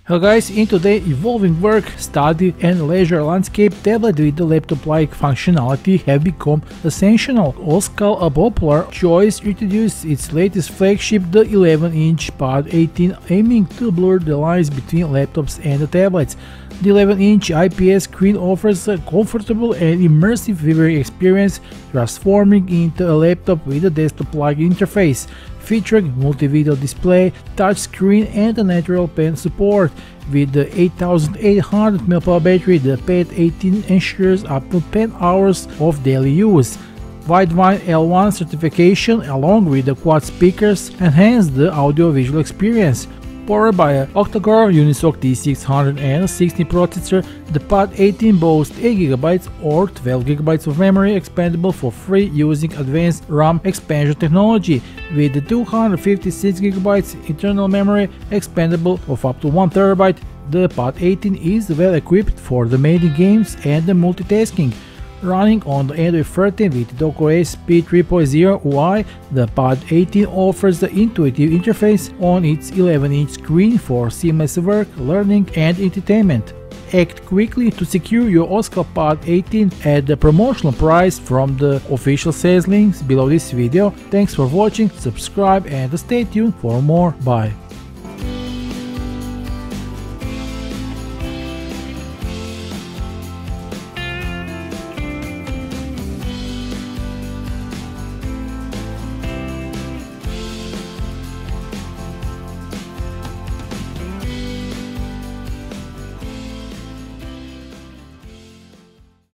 Hello guys, in today's evolving work, study and leisure landscape, tablet with the laptop-like functionality have become essential. Oscal, a popular choice, introduced its latest flagship, the 11-inch Pod 18, aiming to blur the lines between laptops and the tablets. The 11-inch IPS screen offers a comfortable and immersive viewing experience, transforming into a laptop with a desktop-like interface, featuring multi-video display, touchscreen and a natural pen support. With the 8800 mAh battery, the Pad 18 ensures up to 10 hours of daily use. Widevine L1 certification along with the quad speakers enhance the audio-visual experience. Powered by an octa-core Unisoc T660 processor, the Pod 18 boasts 8GB or 12GB of memory, expandable for free using advanced RAM expansion technology, with the 256GB internal memory, expandable of up to 1TB. The Pod 18 is well equipped for the main games and the multitasking. Running on the Android 13 with docOS P3.0 UI, the Pod 18 offers the intuitive interface on its 11-inch screen for seamless work, learning and entertainment. Act quickly to secure your Oscal Pod 18 at the promotional price from the official sales links below this video. Thanks for watching, subscribe and stay tuned for more. Bye.